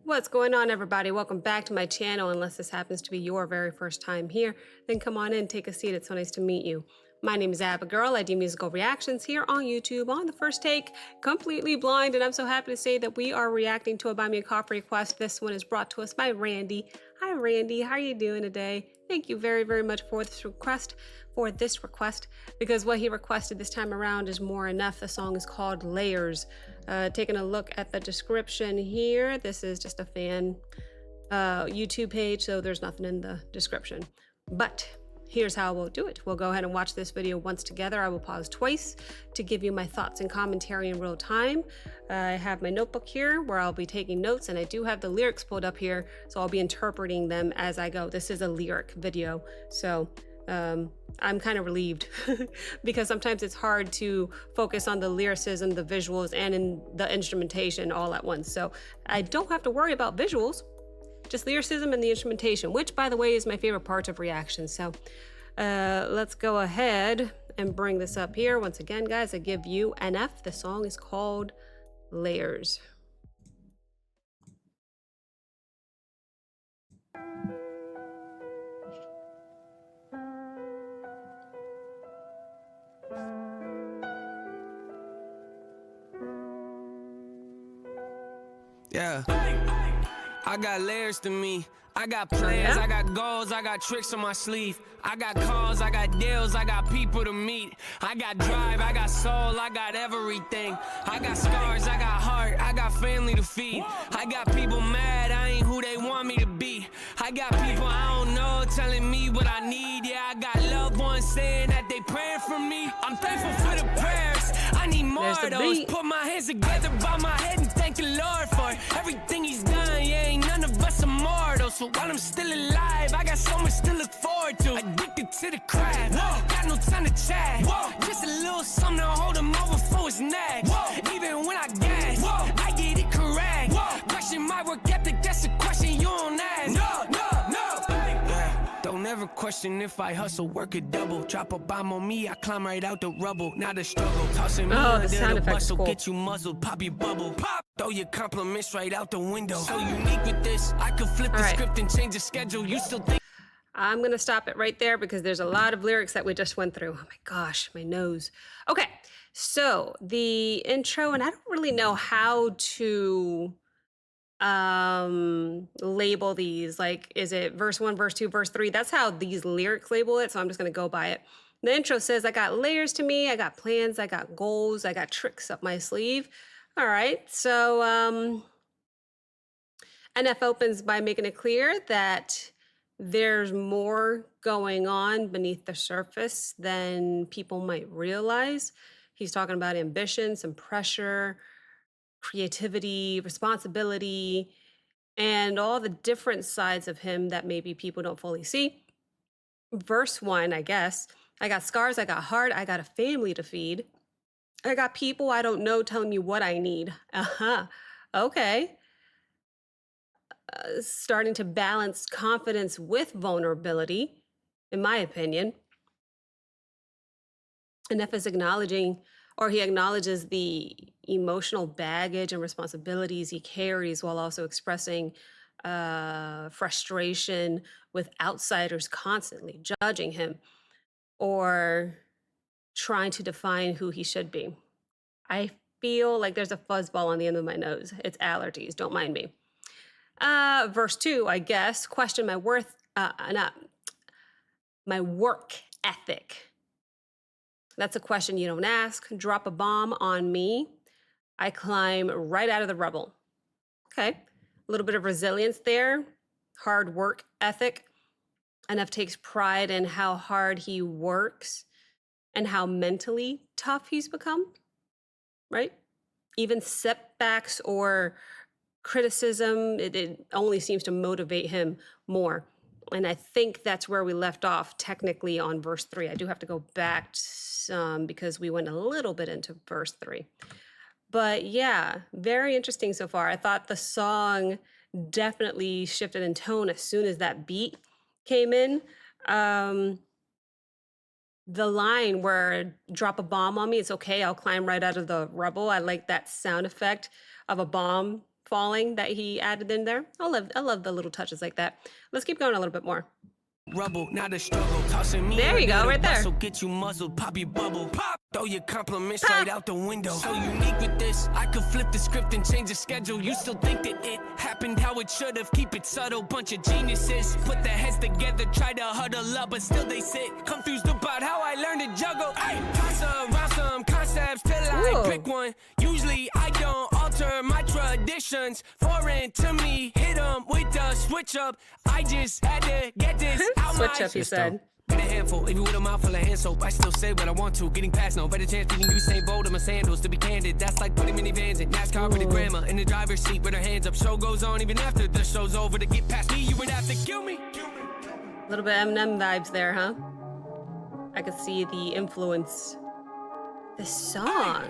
What's going on, everybody? Welcome back to my channel. Unless this happens to be your very first time here, then come on in, take a seat. It's so nice to meet you. My name is Abigail. I do musical reactions here on YouTube on the first take, completely blind, and I'm so happy to say that we are reacting to a Buy Me a Coffee request. This one is brought to us by Randy. Hi, Randy. How are you doing today? Thank you very, very much for this request, because what he requested this time around is more enough. The song is called Layers. Taking a look at the description here, this is just a fan YouTube page, so there's nothing in the description. But here's how we'll do it. We'll go ahead and watch this video once together. I will pause twice to give you my thoughts and commentary in real time. I have my notebook here where I'll be taking notes, and I do have the lyrics pulled up here, so I'll be interpreting them as I go. This is a lyric video, so I'm kind of relieved because sometimes it's hard to focus on the lyricism, the visuals, and in the instrumentation all at once. So I don't have to worry about visuals, just lyricism and the instrumentation, which, by the way, is my favorite part of reactions. So let's go ahead and bring this up here. Once again, guys, I give you NF. The song is called Layers. Yeah, I got layers to me. I got plans, I got goals, I got tricks on my sleeve. I got calls, I got deals, I got people to meet. I got drive, I got soul, I got everything. I got scars, I got heart, I got family to feed. I got people mad, I ain't who they want me to be. I got people I don't know telling me what I need. Yeah, I got loved ones saying that they praying for me. I'm thankful for the prayers, I need more of those. Put my hands together by my head and thank the Lord for everything he's done. Yeah, ain't none of us immortal, so while I'm still alive, I got so much to look forward to. Addicted to the craft, got no time to chat. Just a little something to hold him over for his neck. Even when I gas, I get it correct. Question my work ethic, that's a question you don't ask. No. Don't ever question if I hustle, work a double. Drop a bomb on me, I climb right out the rubble. Now the struggle, tossing me under the bustle. Cool. Get you muzzled, pop your bubble. Pop, throw your compliments right out the window. So unique with this, I could flip the script and change the schedule. You still think I'm gonna stop it right there because there's a lot of lyrics that we just went through. Oh my gosh, my nose. Okay, so the intro, and I don't really know how to label these. Like, is it verse 1, verse 2, verse 3? That's how these lyrics label it, so I'm just gonna go by it. The intro says, I got layers to me, I got plans, I got goals, I got tricks up my sleeve. All right, so NF opens by making it clear that there's more going on beneath the surface than people might realize. He's talking about ambition, some pressure, creativity, responsibility, and all the different sides of him that maybe people don't fully see. Verse 1, I guess, I got scars, I got heart, I got a family to feed. I got people I don't know telling me what I need. Okay. Starting to balance confidence with vulnerability, in my opinion. And F is acknowledging, or he acknowledges the emotional baggage and responsibilities he carries while also expressing frustration with outsiders constantly judging him or trying to define who he should be. I feel like there's a fuzzball on the end of my nose. It's allergies, don't mind me. Verse 2, I guess, question my my work ethic. That's a question you don't ask. Drop a bomb on me, I climb right out of the rubble. Okay, a little bit of resilience there, hard work ethic. NF takes pride in how hard he works and how mentally tough he's become, right? Even setbacks or criticism, it only seems to motivate him more. And I think that's where we left off technically on verse 3. I do have to go back some because we went a little bit into verse 3. But yeah, very interesting so far. I thought the song definitely shifted in tone as soon as that beat came in. The line where drop a bomb on me, it's okay, I'll climb right out of the rubble. I like that sound effect of a bomb falling that he added in there. I love the little touches like that. Let's keep going a little bit more. Rubble, not a struggle. Tossing me There you go, right there. So get you muzzled, pop your bubble. Pop, throw your compliments Pop. right out the window. So unique with this, I could flip the script and change the schedule. You still think that it happened how it should have. Keep it subtle, bunch of geniuses. Put their heads together, try to huddle up, but still they sit confused about how I learned to juggle. Ay, toss around some concepts till I pick one. Usually I don't alter my traditions. Foreign to me, hit them with the switch up. I just had to get this out Switch my up, he said. Been a handful, even with a mouthful of hand soap. I still say what I want to, getting past no better chance beating Usain Bolt in my sandals. To be candid, that's like putting minivans in NASCAR with a grandma in the driver's seat with her hands up. Show goes on even after the show's over. To get past me, you would have to kill me. A little bit Eminem vibes there, huh? I could see the influence. This song.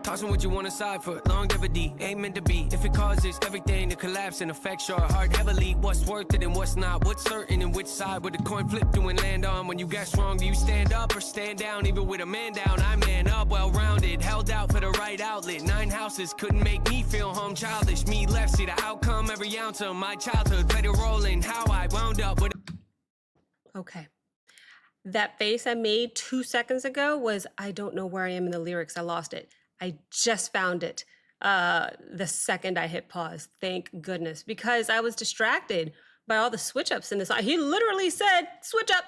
Tossing what you want aside for longevity, ain't meant to be. If it causes everything to collapse and affects your heart heavily, what's worth it and what's not, what's certain and which side would the coin flip to and land on? When you get strong, do you stand up or stand down? Even with a man down, I man up, well-rounded, held out for the right outlet. 9 houses couldn't make me feel home, childish. Me left, see the outcome, every ounce of my childhood played a role in how I wound up with. Okay. That face I made 2 seconds ago was, I don't know where I am in the lyrics. I lost it. I just found it the second I hit pause. Thank goodness, because I was distracted by all the switch ups in this song. He literally said, switch up.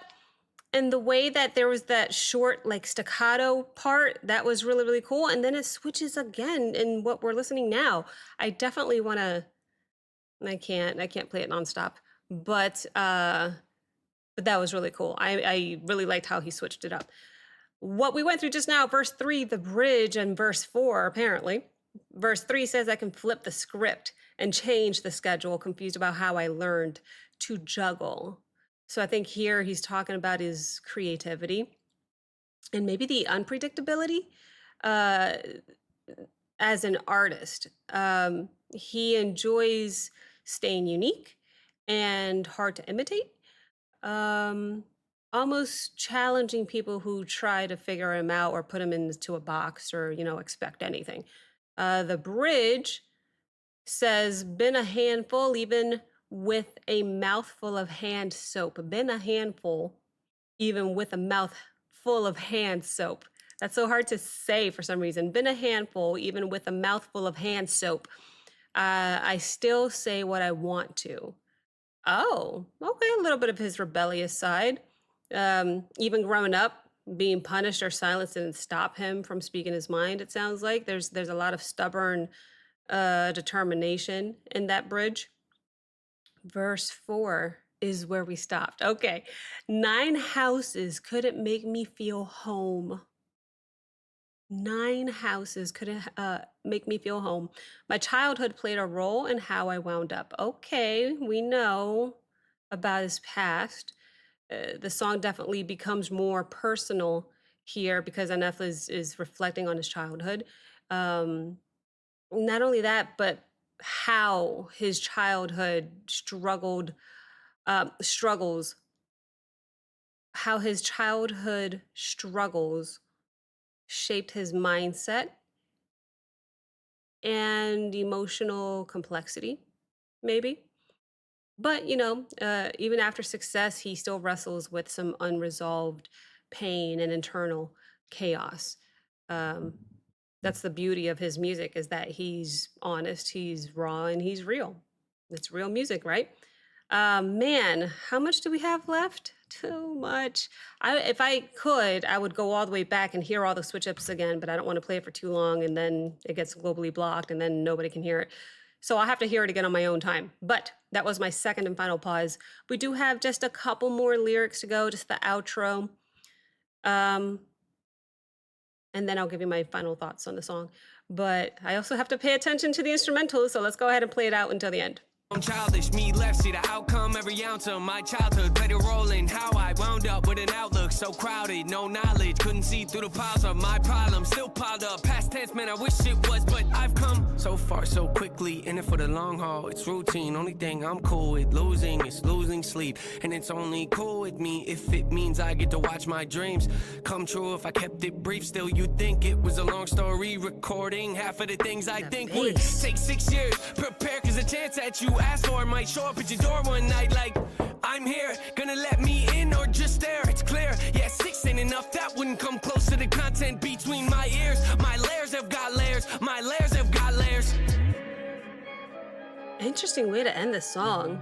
And the way that there was that short, like staccato part, that was really, really cool. And then it switches again in what we're listening now. I definitely want to, I can't play it nonstop, but that was really cool. I really liked how he switched it up. What we went through just now, verse 3, the bridge, and verse 4, apparently. Verse 3 says I can flip the script and change the schedule, confused about how I learned to juggle. So I think here he's talking about his creativity and maybe the unpredictability as an artist. He enjoys staying unique and hard to imitate. Almost challenging people who try to figure him out or put him into a box or, expect anything. The bridge says, been a handful, even with a mouthful of hand soap. Been a handful, even with a mouthful of hand soap. That's so hard to say for some reason. Been a handful, even with a mouthful of hand soap. I still say what I want to. Oh, okay, a little bit of his rebellious side. Even growing up, being punished or silenced didn't stop him from speaking his mind. It sounds like there's a lot of stubborn determination in that bridge. Verse 4 is where we stopped. Okay, 9 houses couldn't make me feel home. 9 houses couldn't make me feel home. My childhood played a role in how I wound up. Okay, we know about his past. The song definitely becomes more personal here because Anef is reflecting on his childhood. Not only that, but how his childhood struggles, how his childhood struggles shaped his mindset and emotional complexity, maybe. But, even after success, he still wrestles with some unresolved pain and internal chaos. That's the beauty of his music, is that he's honest, he's raw, and he's real. It's real music, right? Man, how much do we have left? Too much. If I could, I would go all the way back and hear all the switch ups again, but I don't want to play it for too long and then it gets globally blocked and then nobody can hear it. So I'll have to hear it again on my own time. But that was my second and final pause. We do have just a couple more lyrics to go, just the outro. And then I'll give you my final thoughts on the song. But I also have to pay attention to the instrumental, so let's go ahead and play it out until the end. I'm childish, me left, see the outcome. Every ounce of my childhood played a role in how I wound up with an outlook so crowded. No knowledge, couldn't see through the piles of my problems. Still piled up, past tense, man, I wish it was. But I've come so far so quickly, in it for the long haul. It's routine, only thing I'm cool with losing is losing sleep. And it's only cool with me if it means I get to watch my dreams come true. If I kept it brief, still you'd think it was a long story. Recording half of the things I think would take 6 years. Prepare, cause the chance that you asked for might show up at your door one night like I'm here, gonna let me in or just stare. It's clear, yeah, 6 ain't enough, that wouldn't come close to the content between my ears. My layers have got layers, my layers have got layers. Interesting way to end the song.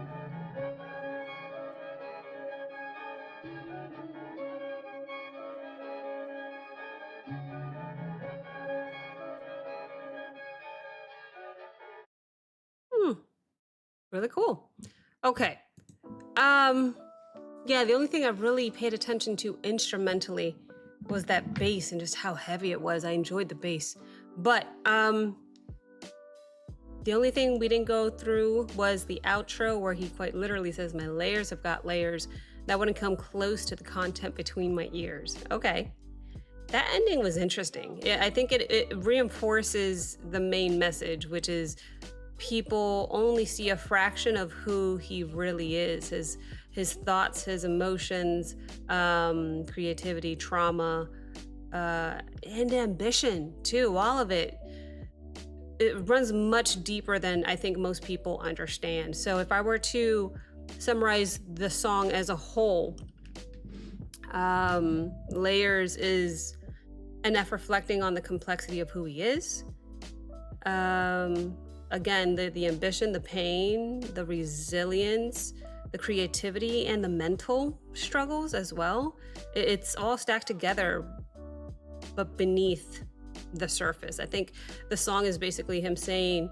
Really cool. Okay. Yeah, the only thing I really paid attention to instrumentally was that bass and just how heavy it was. I enjoyed the bass. But the only thing we didn't go through was the outro where he quite literally says, my layers have got layers. That wouldn't come close to the content between my ears. Okay. That ending was interesting. Yeah, I think it reinforces the main message, which is people only see a fraction of who he really is, his thoughts, his emotions, creativity, trauma, and ambition too. All of it. It runs much deeper than I think most people understand. So if I were to summarize the song as a whole, Layers is Enough reflecting on the complexity of who he is. Again, the ambition, the pain, the resilience, the creativity, and the mental struggles as well. It's all stacked together, but beneath the surface. I think the song is basically him saying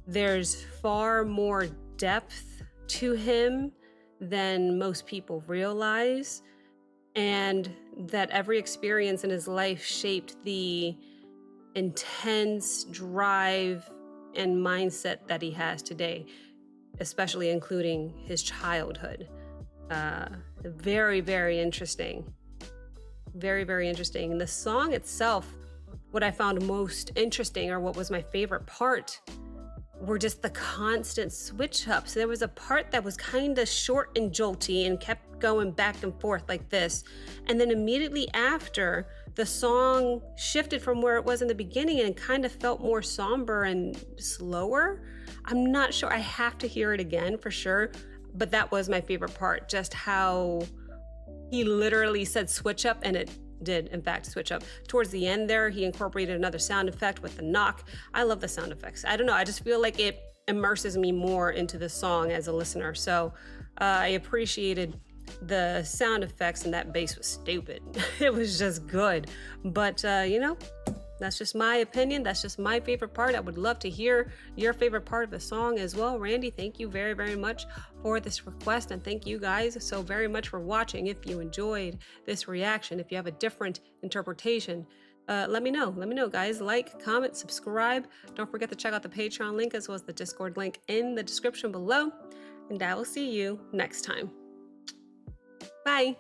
there's far more depth to him than most people realize, and that every experience in his life shaped the intense drive and mindset that he has today, especially including his childhood. Very, very interesting. Very, very interesting. And the song itself, what I found most interesting, or what was my favorite part, were just the constant switch ups. There was a part that was kind of short and jolty and kept going back and forth like this. And then immediately after, the song shifted from where it was in the beginning and kind of felt more somber and slower. I'm not sure. I have to hear it again for sure. But that was my favorite part, just how he literally said switch up, and it did in fact switch up. Towards the end there, he incorporated another sound effect with the knock. I love the sound effects. I don't know, I just feel like it immerses me more into the song as a listener. So I appreciated the sound effects, and that bass was stupid. It was just good. But you know, that's just my opinion. That's just my favorite part. I would love to hear your favorite part of the song as well. Randy, thank you very, very much for this request. And thank you guys so very much for watching. If you enjoyed this reaction, if you have a different interpretation, let me know. Let me know, guys. Like, comment, subscribe. Don't forget to check out the Patreon link as well as the Discord link in the description below. And I will see you next time. Bye.